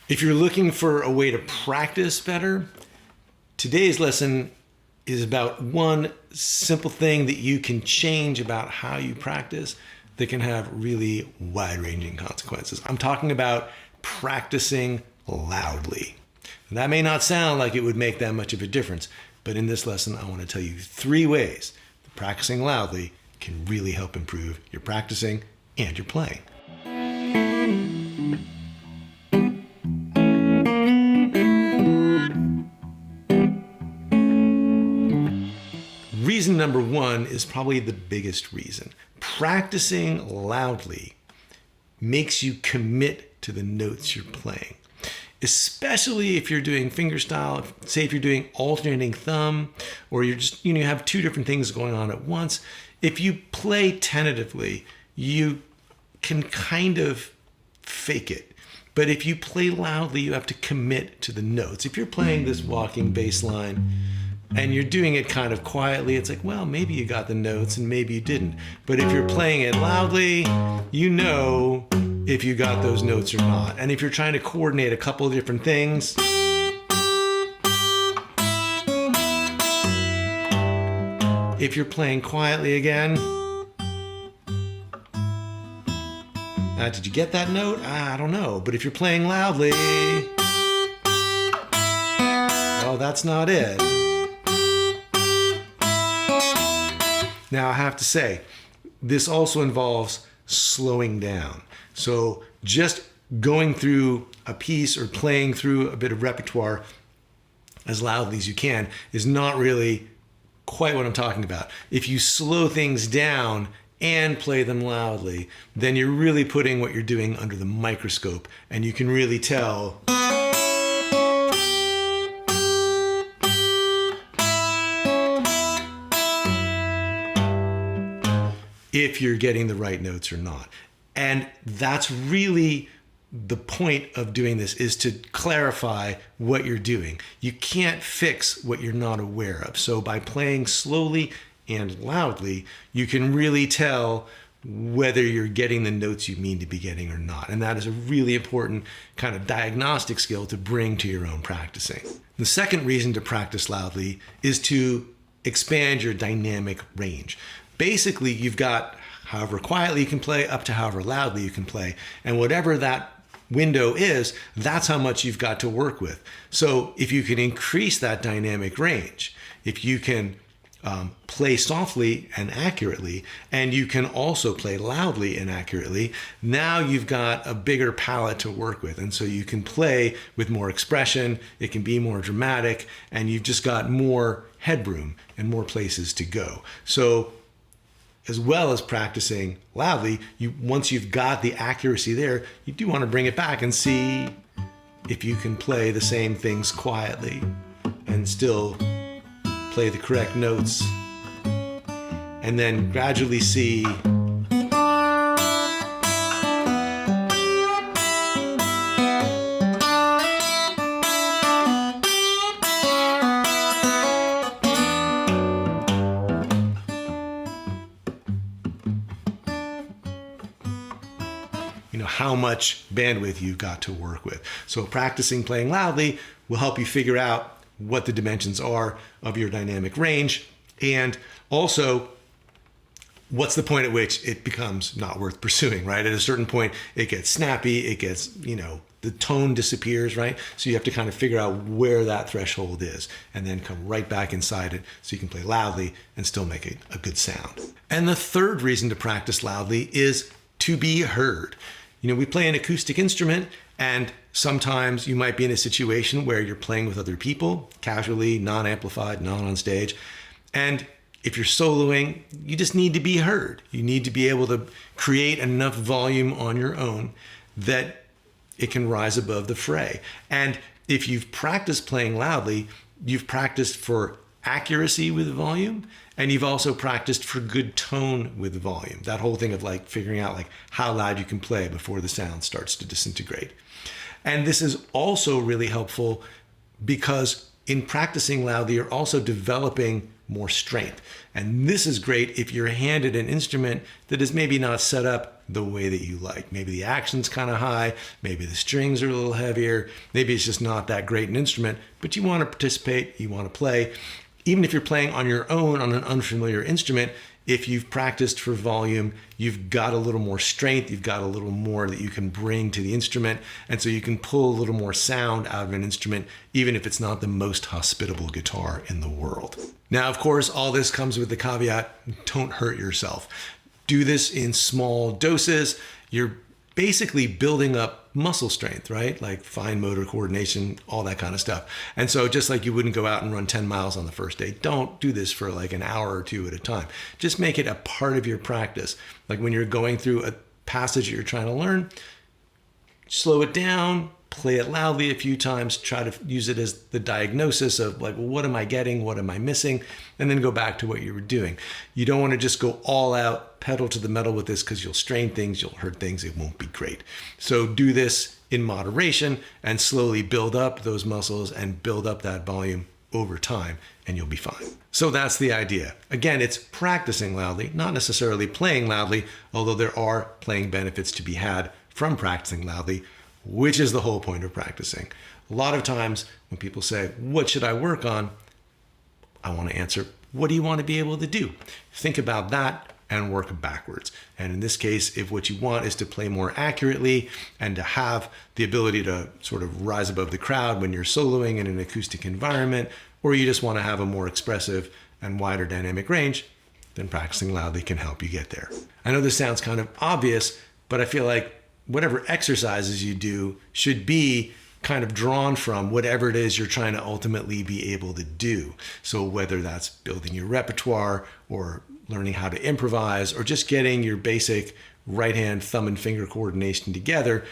If you're looking for a way to practice better, today's lesson is about one simple thing that you can change about how you practice that can have really wide-ranging consequences. I'm talking about practicing loudly. That may not sound like it would make that much of a difference, but in this lesson, I want to tell you 3 ways that practicing loudly can really help improve your practicing and your playing. Reason number 1 is probably the biggest reason. Practicing loudly makes you commit to the notes you're playing, especially if you're doing fingerstyle. Say if you're doing alternating thumb, or you're just, you have 2 different things going on at once. If you play tentatively, you can kind of fake it. But if you play loudly, you have to commit to the notes. If you're playing this walking bass line and you're doing it kind of quietly, it's like, well, maybe you got the notes and maybe you didn't. But if you're playing it loudly, you know if you got those notes or not. And if you're trying to coordinate a couple of different things, if you're playing quietly again, did you get that note? I don't know. But if you're playing loudly, well, that's not it. Now, I have to say, this also involves slowing down. So just going through a piece or playing through a bit of repertoire as loudly as you can is not really quite what I'm talking about. If you slow things down and play them loudly, then you're really putting what you're doing under the microscope, and you can really tell if you're getting the right notes or not. And that's really the point of doing this, is to clarify what you're doing. You can't fix what you're not aware of. So by playing slowly and loudly, you can really tell whether you're getting the notes you mean to be getting or not. And that is a really important kind of diagnostic skill to bring to your own practicing. The second reason to practice loudly is to expand your dynamic range. Basically, you've got however quietly you can play up to however loudly you can play. And whatever that window is, that's how much you've got to work with. So if you can increase that dynamic range, if you can play softly and accurately, and you can also play loudly and accurately, now you've got a bigger palette to work with. And so you can play with more expression, it can be more dramatic, and you've just got more headroom and more places to go. So as well as practicing loudly, once you've got the accuracy there, you do want to bring it back and see if you can play the same things quietly and still play the correct notes, and then gradually see how much bandwidth you've got to work with. So practicing playing loudly will help you figure out what the dimensions are of your dynamic range, and also what's the point at which it becomes not worth pursuing, right? At a certain point, it gets snappy, it gets, the tone disappears, right? So you have to kind of figure out where that threshold is and then come right back inside it so you can play loudly and still make it a good sound. And the third reason to practice loudly is to be heard. We play an acoustic instrument, and sometimes you might be in a situation where you're playing with other people, casually, non-amplified, not on stage. And if you're soloing, you just need to be heard. You need to be able to create enough volume on your own that it can rise above the fray. And if you've practiced playing loudly, you've practiced for accuracy with volume, and you've also practiced for good tone with volume. That whole thing of figuring out how loud you can play before the sound starts to disintegrate. And this is also really helpful because in practicing loudly, you're also developing more strength. And this is great if you're handed an instrument that is maybe not set up the way that you like. Maybe the action's kind of high, maybe the strings are a little heavier, maybe it's just not that great an instrument, but you want to participate, you want to play. Even if you're playing on your own on an unfamiliar instrument, if you've practiced for volume, you've got a little more strength, you've got a little more that you can bring to the instrument, and so you can pull a little more sound out of an instrument, even if it's not the most hospitable guitar in the world. Now, of course, all this comes with the caveat, don't hurt yourself. Do this in small doses. You're basically building up muscle strength, right? Like fine motor coordination, all that kind of stuff. And so just like you wouldn't go out and run 10 miles on the first day, don't do this for like an hour or two at a time. Just make it a part of your practice. Like when you're going through a passage that you're trying to learn, slow it down, play it loudly a few times, try to use it as the diagnosis of like, well, what am I getting? What am I missing? And then go back to what you were doing. You don't want to just go all out, pedal to the metal with this, because you'll strain things, you'll hurt things, it won't be great. So do this in moderation and slowly build up those muscles and build up that volume over time, and you'll be fine. So that's the idea. Again, it's practicing loudly, not necessarily playing loudly, although there are playing benefits to be had from practicing loudly, which is the whole point of practicing. A lot of times when people say, what should I work on? I want to answer, what do you want to be able to do? Think about that and work backwards. And in this case, if what you want is to play more accurately and to have the ability to sort of rise above the crowd when you're soloing in an acoustic environment, or you just want to have a more expressive and wider dynamic range, then practicing loudly can help you get there. I know this sounds kind of obvious, but I feel like whatever exercises you do should be kind of drawn from whatever it is you're trying to ultimately be able to do. So whether that's building your repertoire or learning how to improvise or just getting your basic right hand, thumb and finger coordination together,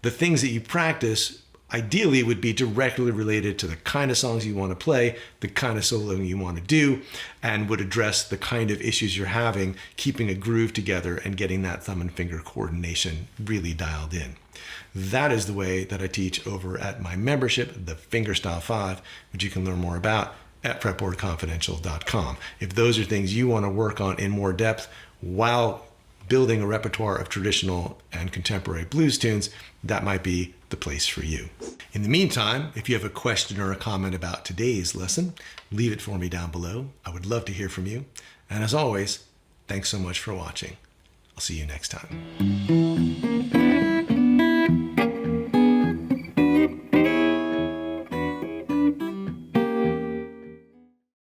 the things that you practice ideally would be directly related to the kind of songs you want to play, the kind of soloing you want to do, and would address the kind of issues you're having, keeping a groove together and getting that thumb and finger coordination really dialed in. That is the way that I teach over at my membership, the Fingerstyle 5, which you can learn more about at fretboardconfidential.com. If those are things you want to work on in more depth while building a repertoire of traditional and contemporary blues tunes, that might be the place for you. In the meantime, if you have a question or a comment about today's lesson, leave it for me down below. I would love to hear from you. And as always, thanks so much for watching. I'll see you next time.